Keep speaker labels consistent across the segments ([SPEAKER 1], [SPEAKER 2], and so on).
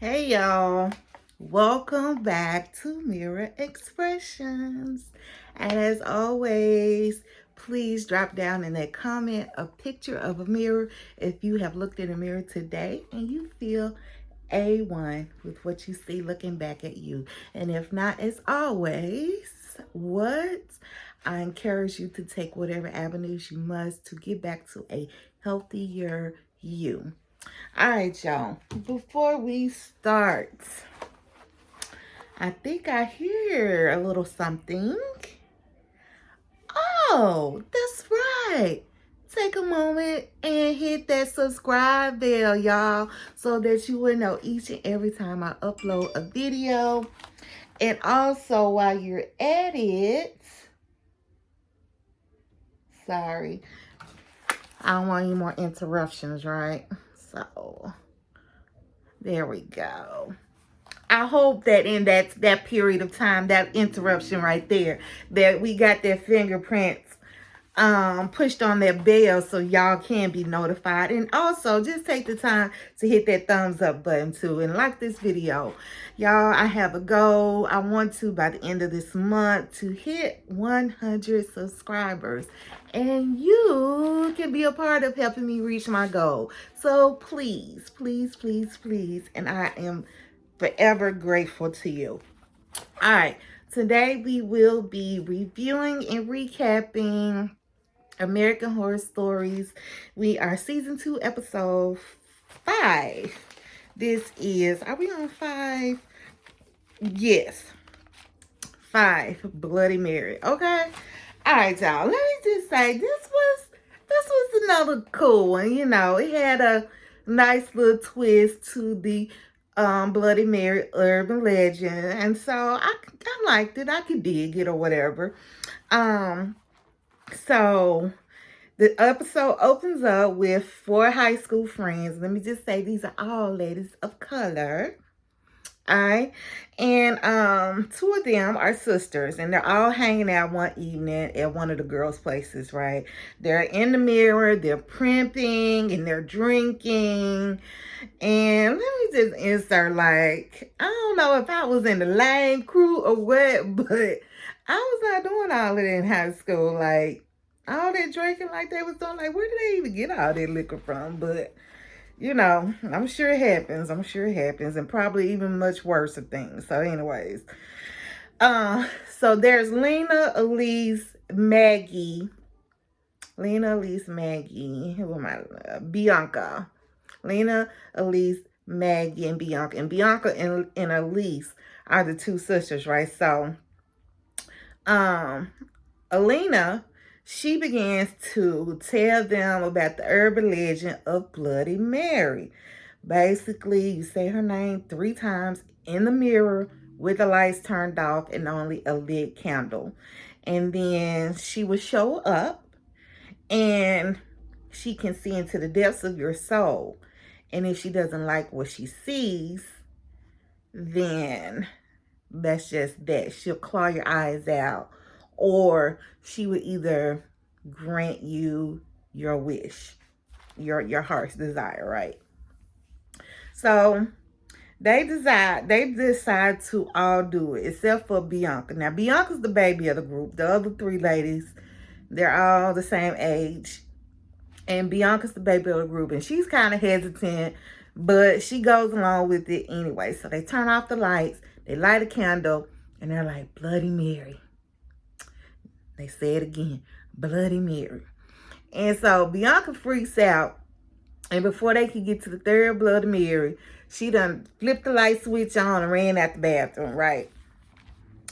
[SPEAKER 1] Hey y'all, welcome back to Mirror Expressions. And as always, please drop down in that comment a picture of a mirror if you have looked in a mirror today and you feel A1 with what you see looking back at you. And if not, as always, I encourage you to take whatever avenues you must to get back to a healthier you. All right, y'all. Before we start, I think I hear a little something. Oh, that's right. Take a moment and hit that subscribe bell, y'all, so that you will know each and every time I upload a video. And also, while you're at it, sorry, I don't want any more interruptions, right? So, there we go. I hope that in that period of time, that interruption right there, that we got that fingerprints pushed on that bell so y'all can be notified. And also just take the time to hit that thumbs up button too and like this video. Y'all, I have a goal. I want to, by the end of this month, to hit 100 subscribers. And you can be a part of helping me reach my goal. So please, please, please, please. And I am forever grateful to you. All right, today we will be reviewing and recapping American Horror Stories. We are season 2, episode 5. This is, are we on 5? Yes, 5, Bloody Mary. Okay. All right, y'all. Let me just say this was another cool one. You know, it had a nice little twist to the Bloody Mary urban legend, and so I liked it. I could dig it or whatever. So the episode opens up with 4 high school friends. Let me just say these are all ladies of color. All right. And 2 of them are sisters, and they're all hanging out one evening at one of the girls' places, right? They're in the mirror, they're primping, and they're drinking. And let me just insert, like, I don't know if I was in the lame crew or what, but I was not doing all of that in high school. Like, all that drinking like they was doing, like, where did they even get all that liquor from? But you know, I'm sure it happens. I'm sure it happens, and probably even much worse of things. So, anyways, so there's Lena, Elise, Maggie. Lena, Elise, Maggie. Who am I? Bianca. Lena, Elise, Maggie, and Bianca. And Bianca and Elise are the 2 sisters, right? So, Elena, she begins to tell them about the urban legend of Bloody Mary. Basically, you say her name 3 times in the mirror with the lights turned off and only a lit candle. And then she will show up and she can see into the depths of your soul. And if she doesn't like what she sees, then that's just that. She'll claw your eyes out, or she would either grant you your wish, your heart's desire, right? So they decide to all do it except for Bianca. Now Bianca's the baby of the group. The other 3 ladies, they're all the same age, and Bianca's the baby of the group, and she's kind of hesitant, but she goes along with it anyway. So they turn off the lights, they light a candle, and they're like, Bloody Mary. They say it again, Bloody Mary. And so Bianca freaks out, and before they could get to the 3rd Bloody Mary, she done flipped the light switch on and ran out the bathroom, right?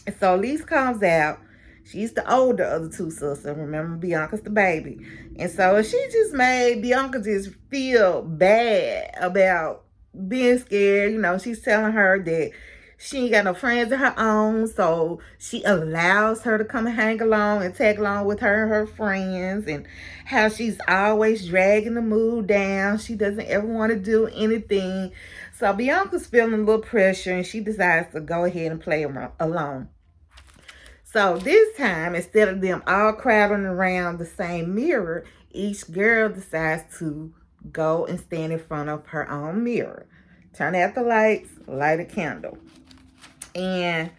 [SPEAKER 1] And so Elise comes out. She's the older of the 2 sisters. Remember, Bianca's the baby. And so she just made Bianca just feel bad about being scared. You know, she's telling her that she ain't got no friends of her own, so she allows her to come and hang along and tag along with her and her friends, and how she's always dragging the mood down. She doesn't ever want to do anything. So Bianca's feeling a little pressure, and she decides to go ahead and play alone. So this time, instead of them all crowding around the same mirror, each girl decides to go and stand in front of her own mirror. turn out the lights, light a candle. And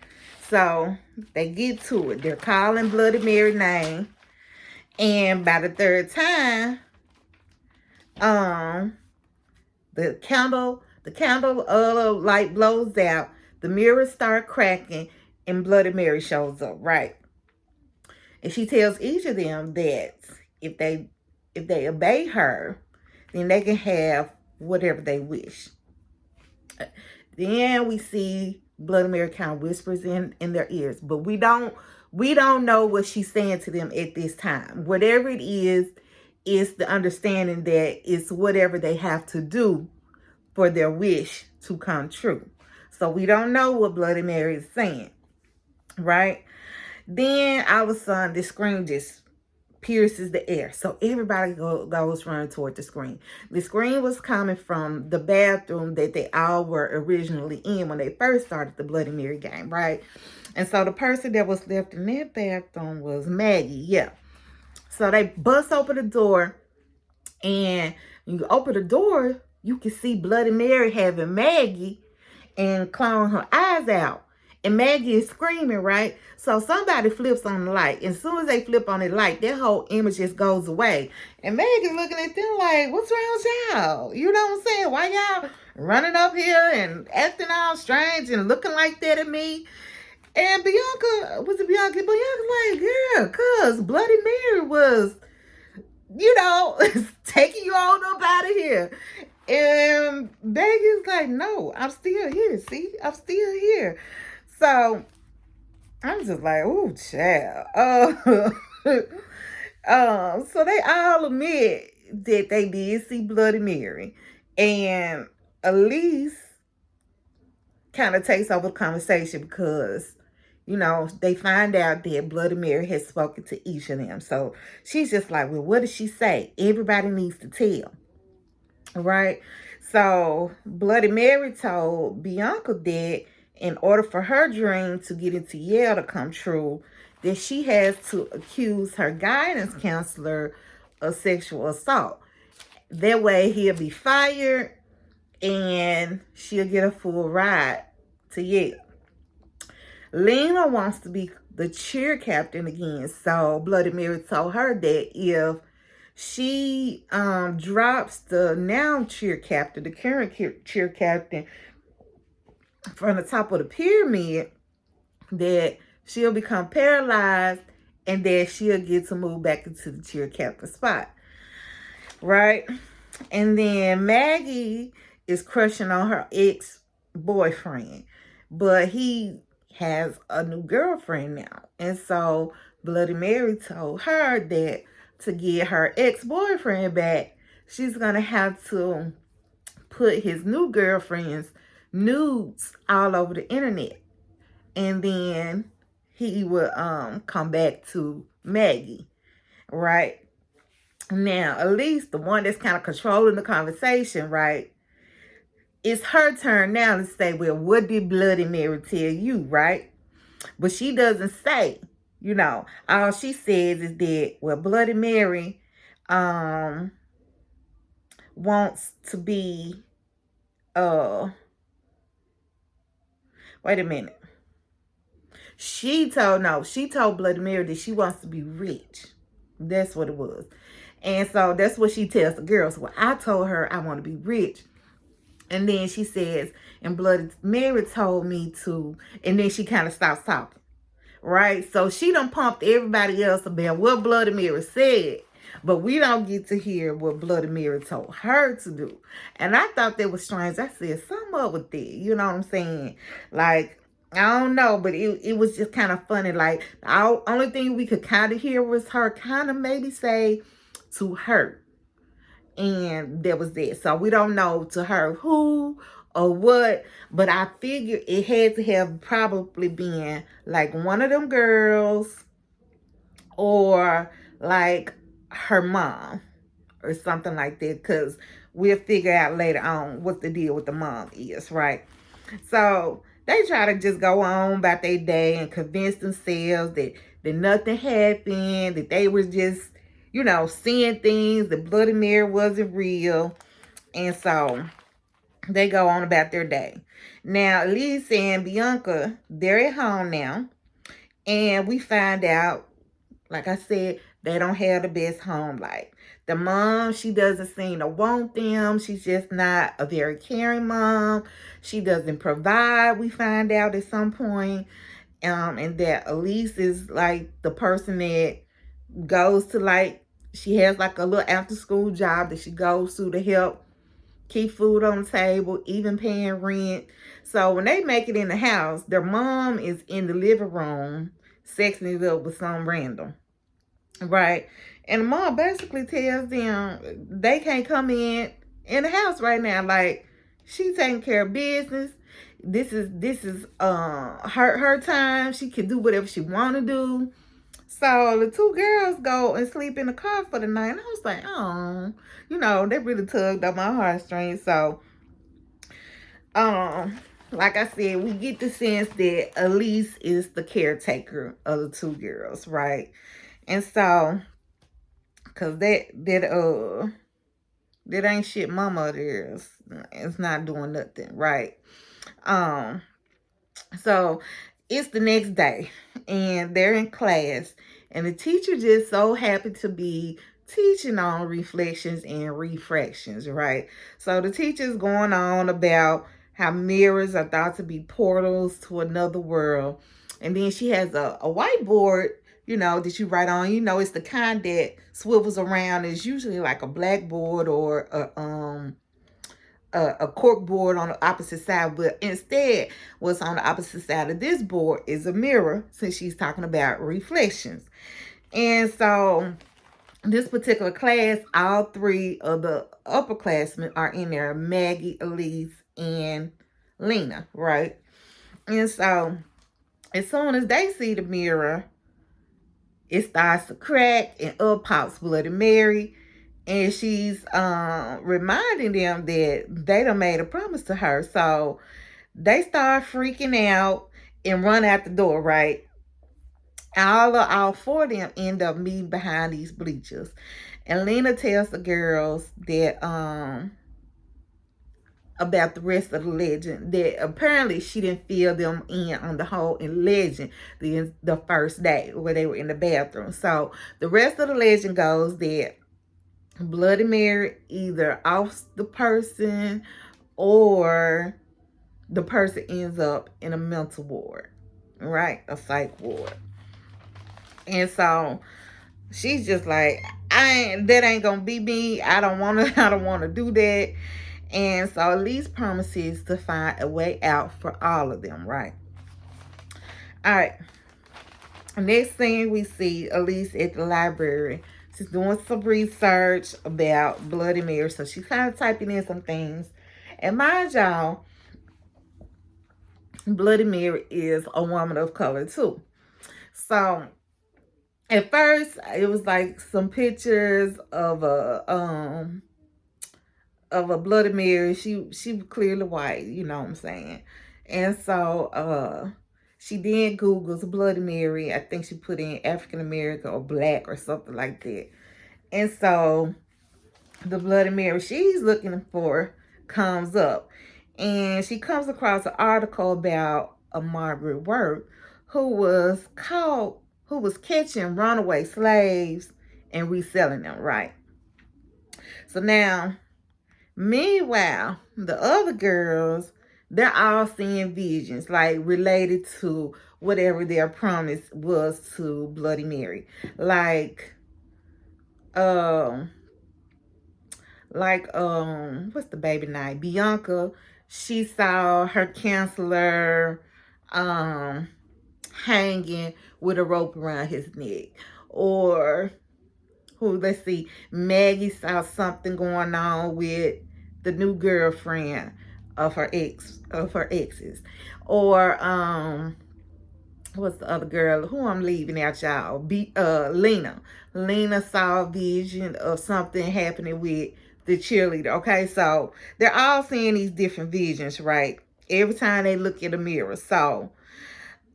[SPEAKER 1] so they get to it. They're calling Bloody Mary's name. And by the third time, the candle light blows out, the mirrors start cracking, and Bloody Mary shows up, right? And she tells each of them that if they obey her, then they can have whatever they wish. Then we see Bloody Mary kind of whispers in their ears, but we don't know what she's saying to them at this time. Whatever it is the understanding that it's whatever they have to do for their wish to come true. So we don't know what Bloody Mary is saying, right? Then all of a sudden, the screen just pierces the air. So everybody goes running toward the screen. The screen was coming from the bathroom that they all were originally in when they first started the Bloody Mary game, right? And so the person that was left in that bathroom was Maggie, yeah. So they bust open the door, and when you open the door, you can see Bloody Mary having Maggie and clawing her eyes out. And Maggie is screaming, right? So somebody flips on the light. And as soon as they flip on the light, that whole image just goes away. And Maggie's looking at them like, what's wrong with y'all? You know what I'm saying? Why y'all running up here and acting all strange and looking like that at me? And Bianca, Bianca's like, girl, cuz Bloody Mary was, taking you on up out of here. And Maggie's like, no, I'm still here. See, I'm still here. So I'm just like, oh, child. So they all admit that they did see Bloody Mary. And Elise kind of takes over the conversation because, they find out that Bloody Mary has spoken to each of them. So she's just like, well, what did she say? Everybody needs to tell. Right? So Bloody Mary told Bianca that in order for her dream to get into Yale to come true, that she has to accuse her guidance counselor of sexual assault. That way he'll be fired and she'll get a full ride to Yale. Lena wants to be the cheer captain again. So Bloody Mary told her that if she drops the now cheer captain, the current cheer captain, from the top of the pyramid, that she'll become paralyzed and that she'll get to move back into the cheer captain spot. Right? And then Maggie is crushing on her ex-boyfriend, but he has a new girlfriend now. And so Bloody Mary told her that to get her ex-boyfriend back, she's going to have to put his new girlfriend's nudes all over the internet. And then he would come back to Maggie. Right? Now, Elise, the one that's kind of controlling the conversation, right? It's her turn now to say, well, what did Bloody Mary tell you, right? But she doesn't say, all she says is that, well, Bloody Mary wants to be, wait a minute. She told Bloody Mary that she wants to be rich. That's what it was. And so that's what she tells the girls. Well, I told her I want to be rich. And then she says, and Bloody Mary told me to, and then she kind of stops talking. Right? So she done pumped everybody else about what Bloody Mary said. But we don't get to hear what Bloody Mary told her to do. And I thought that was strange. I said, something up with that. You know what I'm saying? Like, I don't know, but it was just kind of funny. Like, the only thing we could kind of hear was her kind of maybe say to her. And that was that. So we don't know to her who or what, but I figure it had to have probably been like one of them girls or like her mom or something like that, because we'll figure out later on what the deal with the mom is, right? So they try to just go on about their day and convince themselves that nothing happened, that they were just, seeing things, that Bloody Mary wasn't real. And so they go on about their day. Now, Lisa and Bianca, they're at home now. And we find out, like I said, they don't have the best home life. The mom, she doesn't seem to want them. She's just not a very caring mom. She doesn't provide, we find out at some point. And that Elise is like the person that goes to, like, she has like a little after school job that she goes to help keep food on the table, even paying rent. So when they make it in the house, their mom is in the living room sexing it up with some random, right? And the mom basically tells them they can't come in the house right now. Like, she taking care of business. This is her time. She can do whatever she want to do. So the two girls go and sleep in the car for the night. And I was like, oh, they really tugged on my heartstrings. So, like I said, we get the sense that Elise is the caretaker of the two girls, right? And so, cause that ain't shit mama of theirs. It's not doing nothing, right? So it's the next day and they're in class and the teacher just so happened to be teaching on reflections and refractions, right? So the teacher's going on about how mirrors are thought to be portals to another world. And then she has a whiteboard, that you write on. It's the kind that swivels around. It's usually like a blackboard or a cork board on the opposite side, but instead what's on the opposite side of this board is a mirror, since she's talking about reflections. And so this particular class, all three of the upperclassmen are in there: Maggie, Elise, and Lena, right? And so as soon as they see the mirror, it starts to crack and up pops Bloody Mary. And she's reminding them that they done made a promise to her. So they start freaking out and run out the door, right? All four of them end up meeting behind these bleachers. And Lena tells the girls that about the rest of the legend, that apparently she didn't fill them in on the whole in legend the first day where they were in the bathroom. So the rest of the legend goes that Bloody Mary either offs the person or the person ends up in a mental ward, right? A psych ward. And so she's just like, that ain't gonna be me. I don't wanna do that. And so Elise promises to find a way out for all of them, right? All right. Next thing we see Elise at the library. She's doing some research about Bloody Mary. So she's kind of typing in some things. And mind y'all, Bloody Mary is a woman of color too. So at first it was like some pictures of a Bloody Mary. She was clearly white, you know what I'm saying? And so she then Googles Bloody Mary. I think she put in African American or black or something like that. And so the Bloody Mary she's looking for comes up. And she comes across an article about a Margaret Worth who was catching runaway slaves and reselling them, right? So now, meanwhile, the other girls, they're all seeing visions, like related to whatever their promise was to Bloody Mary. Like what's the baby name? Bianca, she saw her counselor hanging with a rope around his neck. Or let's see, Maggie saw something going on with the new girlfriend of her exes. Or what's the other girl who I'm leaving out, y'all? Lena. Lena saw a vision of something happening with the cheerleader. Okay, so they're all seeing these different visions, right? Every time they look in the mirror. So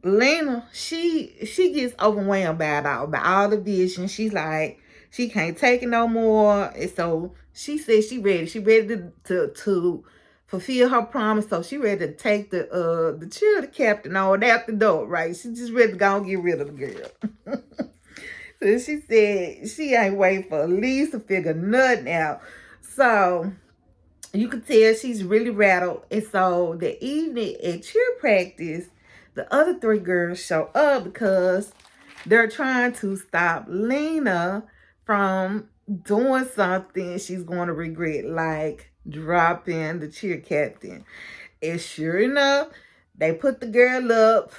[SPEAKER 1] Lena, she gets overwhelmed by all the visions. She's like, she can't take it no more. And so she says she ready to fulfill her promise. So she ready to take the cheerleader captain on out the door, right? She just ready to go and get rid of the girl. So she said she ain't waiting for Elise to figure nothing out. So you could tell she's really rattled. And so the evening at cheer practice, the other three girls show up because they're trying to stop Lena from doing something she's going to regret, like dropping the cheer captain. And sure enough, they put the girl up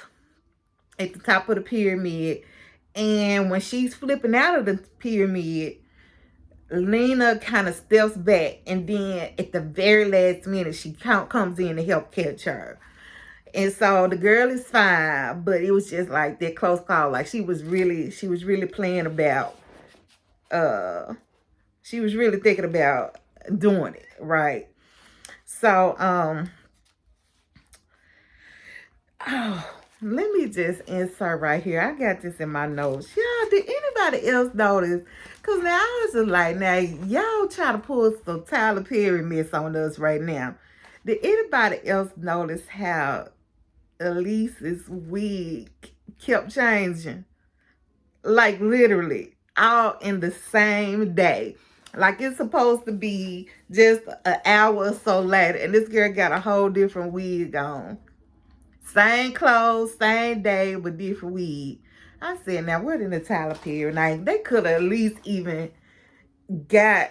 [SPEAKER 1] at the top of the pyramid. And when she's flipping out of the pyramid, Lena kind of steps back, and then at the very last minute, she comes in to help catch her. And so the girl is fine, but it was just like that close call. Like she was really playing about, she was really thinking about doing it, right? So, let me just insert right here. I got this in my notes. Y'all, did anybody else notice? Because now I was just like, now, y'all try to pull some Tyler Perry mess on us right now. Did anybody else notice how Elise's wig kept changing? Like, literally, all in the same day. Like, it's supposed to be just an hour or so later, and this girl got a whole different wig on. Same clothes, same day, but different wig. I said, now, what in the Tyler Perry? Now, they could have at least even got,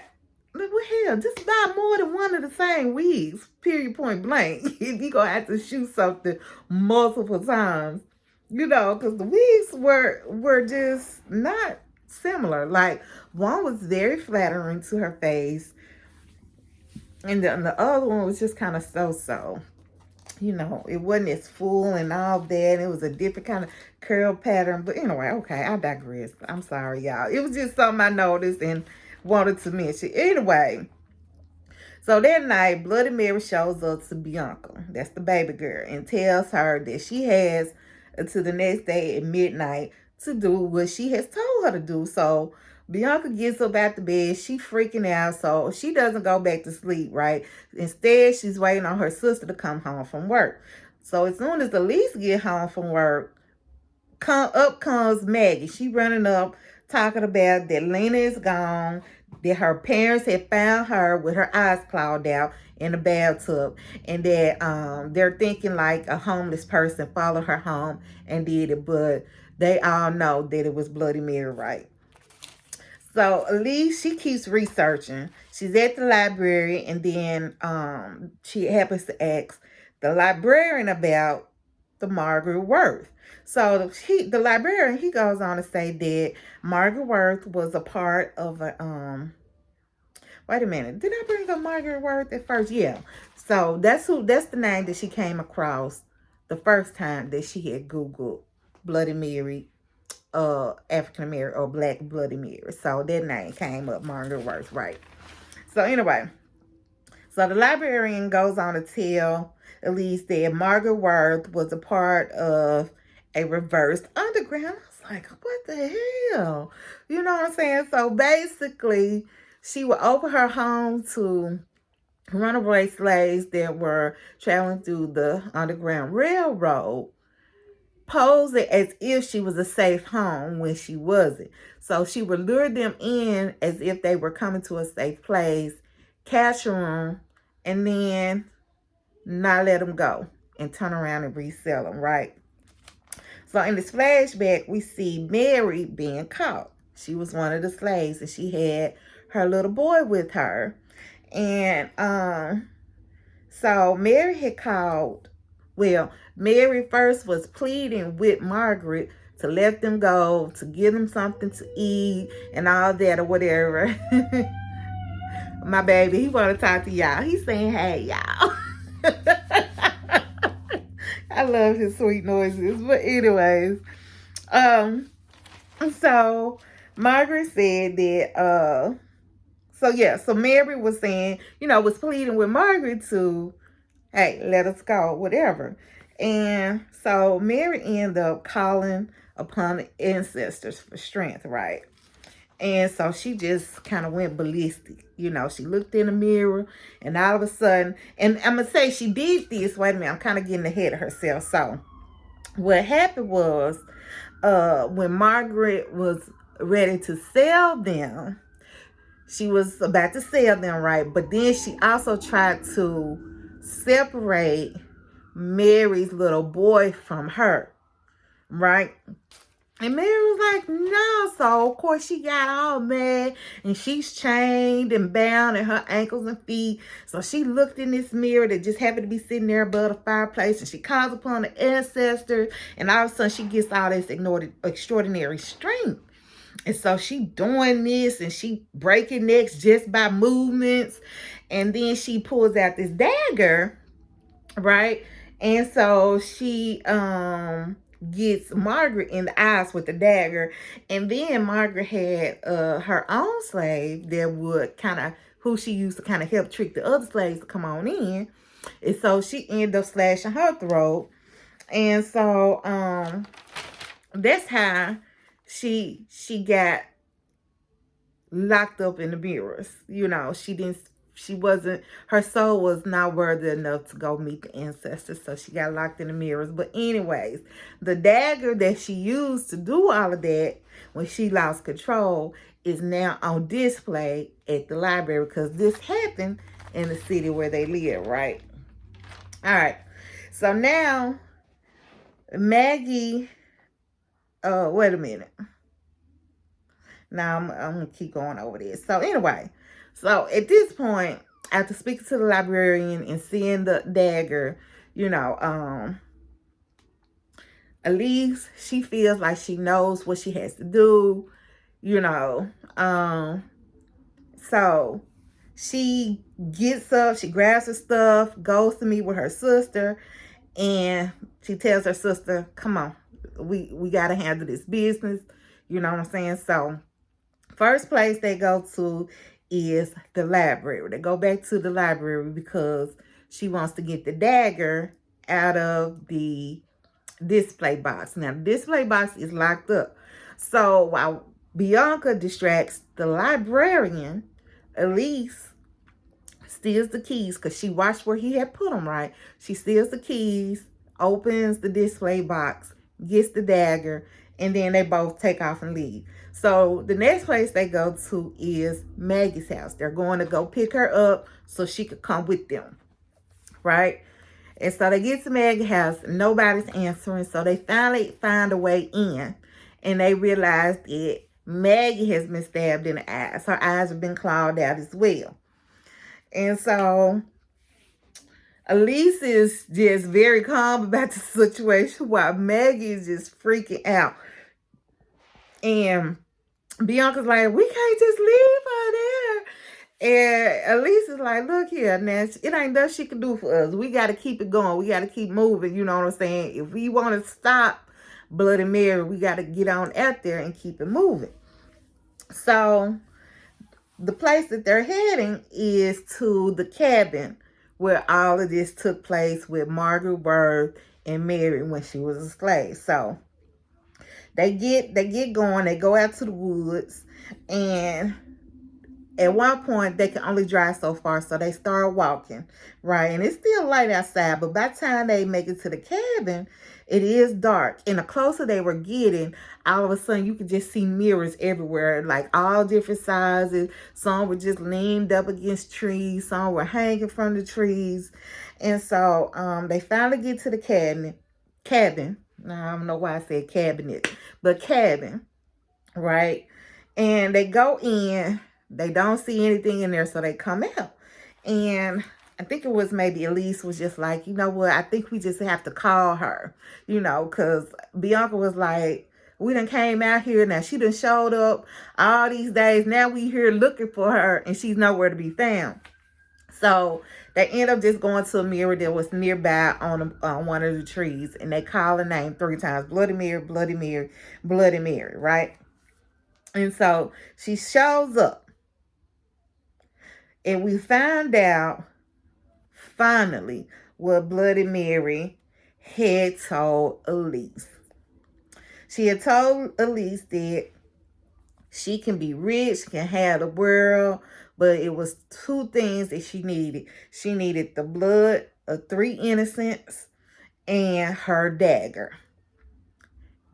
[SPEAKER 1] well, hell, just buy more than one of the same wigs, period, point blank. If you're going to have to shoot something multiple times, you know, because the wigs were just not similar. Like, one was very flattering to her face, and the other one was just kind of so-so. You know, it wasn't as full and all that. It was a different kind of curl pattern. But anyway, okay, I digress. I'm sorry, y'all. It was just something I noticed and wanted to mention. Anyway, so that night, Bloody Mary shows up to Bianca. That's the baby girl. And tells her that she has until the next day at midnight to do what she has told her to do. So Bianca gets up out the bed. She freaking out. So she doesn't go back to sleep, right? Instead, she's waiting on her sister to come home from work. So as soon as Elise get home from work, up comes Maggie. She running up, talking about that Lena is gone, that her parents had found her with her eyes clawed out in the bathtub, and that they're thinking like a homeless person followed her home and did it, but they all know that it was Bloody Mary, right? So Elise, she keeps researching. She's at the library, and then she happens to ask the librarian about the Margaret Worth. So the librarian, he goes on to say that Margaret Worth was a part of a wait a minute, did I bring up Margaret Worth at first? Yeah. So that's the name that she came across the first time that she had Googled Bloody Mary, African American or Black Bloody Mary. So that name came up, Margaret Worth, right? So anyway, so the librarian goes on to tell Elise that Margaret Worth was a part of a reversed underground. I was like, what the hell? You know what I'm saying? So basically, she would open her home to runaway slaves that were traveling through the Underground Railroad, pose it as if she was a safe home when she wasn't. So she would lure them in as if they were coming to a safe place, capture them, and then not let them go and turn around and resell them, right? So in this flashback, we see Mary being caught. She was one of the slaves, and she had her little boy with her. And so Mary had called, well, Mary first was pleading with Margaret to let them go, to give them something to eat and all that or whatever. My baby, he want to talk to y'all. He's saying, hey, y'all. I love his sweet noises. But anyways, so Margaret said that, so Mary was saying, was pleading with Margaret to, hey, let us go, whatever. And so Mary ended up calling upon the ancestors for strength, right? And so she just kind of went ballistic. You know, she looked in the mirror and all of a sudden, and I'm going to say she did this. Wait a minute, I'm kind of getting ahead of herself. So what happened was when Margaret was ready to sell them, she was about to sell them, right? But then she also tried to separate Mary's little boy from her, right? And Mary was like, no. So, of course, she got all mad. And she's chained and bound in her ankles and feet. So, she looked in this mirror that just happened to be sitting there above the fireplace. And she calls upon the ancestors. And all of a sudden, she gets all this extraordinary strength. And so, she doing this. And she breaking necks just by movements. And then she pulls out this dagger, right? And so, she gets Margaret in the eyes with the dagger. And then Margaret had her own slave that would kind of, who she used to kind of help trick the other slaves to come on in. And so she ended up slashing her throat. And so that's how she got locked up in the mirrors. You know, her soul was not worthy enough to go meet the ancestors, so she got locked in the mirrors. But anyways, the dagger that she used to do all of that when she lost control is now on display at the library, because this happened in the city where they live, right? All right. So now, Maggie, wait a minute. Now, I'm going to keep going over this. So, anyway. So, at this point, after speaking to the librarian and seeing the dagger, you know, Elise, she feels like she knows what she has to do, you know. So, she gets up, she grabs her stuff, goes to meet with her sister, and she tells her sister, come on, we got to handle this business. You know what I'm saying? So, first place they go to is the library. They go back to the library because she wants to get the dagger out of the display box. Now, the display box is locked up. So while Bianca distracts the librarian, Elise steals the keys because she watched where he had put them, right? She steals the keys, opens the display box, gets the dagger, and then they both take off and leave. So the next place they go to is Maggie's house. They're going to go pick her up so she could come with them, right? And so they get to Maggie's house. Nobody's answering. So they finally find a way in. And they realize that Maggie has been stabbed in the eyes. Her eyes have been clawed out as well. And so Elise is just very calm about the situation while Maggie is just freaking out. And Bianca's like, we can't just leave her there. And Elise is like, look here, now, it ain't nothing she can do for us. We got to keep it going. We got to keep moving. You know what I'm saying? If we want to stop Bloody Mary, we got to get on out there and keep it moving. So the place that they're heading is to the cabin where all of this took place with Margaret Worth and Mary when she was a slave. So they get going. They go out to the woods, and at one point they can only drive so far, so they start walking, right? And it's still light outside, but by the time they make it to the cabin, it is dark. And the closer they were getting, all of a sudden you could just see mirrors everywhere, like all different sizes. Some were just leaned up against trees, some were hanging from the trees. And so they finally get to the cabin. Now, I don't know why I said cabinet, but cabin, right? And they go in. They don't see anything in there, so they come out. And I think it was maybe Elise was just like, you know what, I think we just have to call her, you know, because Bianca was like, we done came out here. Now, she done showed up all these days. Now we here looking for her, and she's nowhere to be found. So they end up just going to a mirror that was nearby on one of the trees, and they call her name 3 times. Bloody Mary, Bloody Mary, Bloody Mary, right? And so she shows up. And we find out, finally, what Bloody Mary had told Elise. She had told Elise that She can be rich, can have the world, but it was two things that she needed. She needed the blood of 3 innocents and her dagger.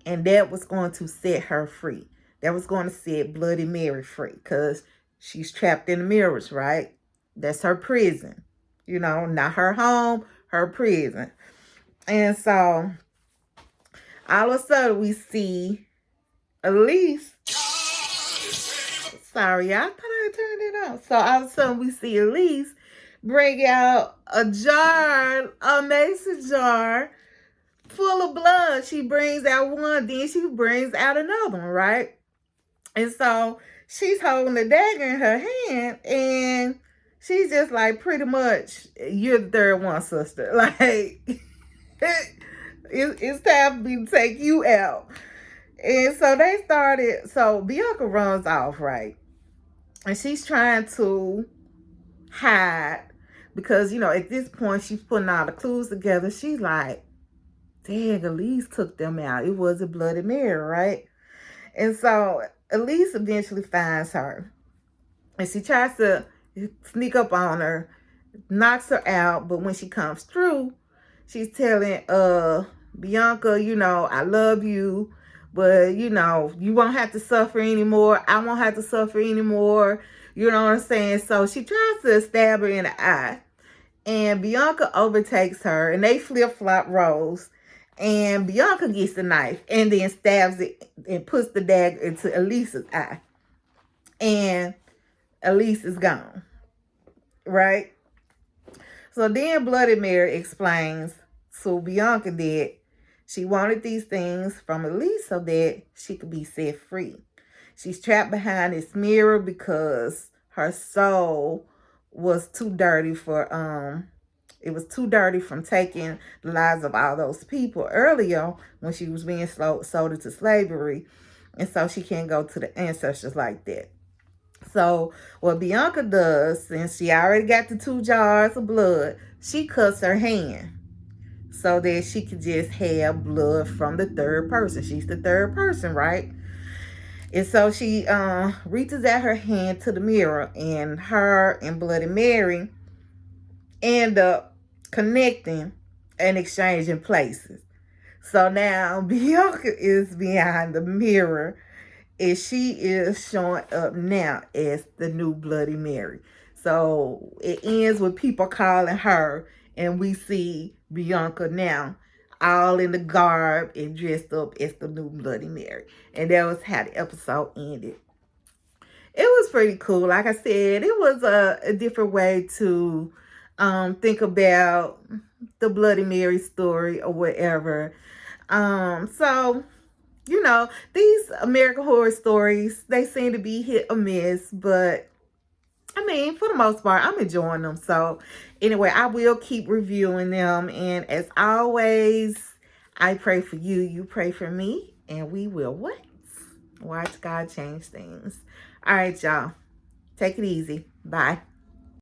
[SPEAKER 1] And that was going to set her free. That was going to set Bloody Mary free because she's trapped in the mirrors, right? That's her prison. You know, not her home, her prison. And so all of a sudden we see Elise. Sorry, I thought I turned it off. So all of a sudden we see Elise bring out a jar, a mason jar full of blood. She brings out one, then she brings out another one, right? And so she's holding the dagger in her hand, and she's just like, pretty much, you're the third one, sister. Like, it's time for me to take you out. And so they started, so Bianca runs off, right? And she's trying to hide because, you know, at this point, she's putting all the clues together. She's like, dang, Elise took them out. It was a Bloody Mary, right? And so Elise eventually finds her. And she tries to sneak up on her, knocks her out. But when she comes through, she's telling Bianca, you know, I love you. But, you know, you won't have to suffer anymore. I won't have to suffer anymore. You know what I'm saying? So she tries to stab her in the eye. And Bianca overtakes her. And they flip-flop roles. And Bianca gets the knife and then stabs it and puts the dagger into Elise's eye. And Elise is gone. Right? So then Bloody Mary explains to Bianca that she wanted these things from Elise so that she could be set free. She's trapped behind this mirror because her soul was too dirty for it was too dirty from taking the lives of all those people earlier when she was being sold into slavery. And so she can't go to the ancestors like that. So what Bianca does, since she already got the 2 jars of blood, she cuts her hand so that she could just have blood from the third person. She's the third person, right? And so she reaches out her hand to the mirror, and her and Bloody Mary end up connecting and exchanging places. So now Bianca is behind the mirror, and she is showing up now as the new Bloody Mary. So it ends with people calling her, and we see Bianca now all in the garb and dressed up as the new Bloody Mary. And that was how the episode ended. It was pretty cool. Like I said, it was a different way to think about the Bloody Mary story or whatever. So, you know, these American Horror Stories, they seem to be hit or miss, but I mean, for the most part, I'm enjoying them. So anyway, I will keep reviewing them. And as always, I pray for you. You pray for me. And we will what? Watch God change things. All right, y'all. Take it easy. Bye.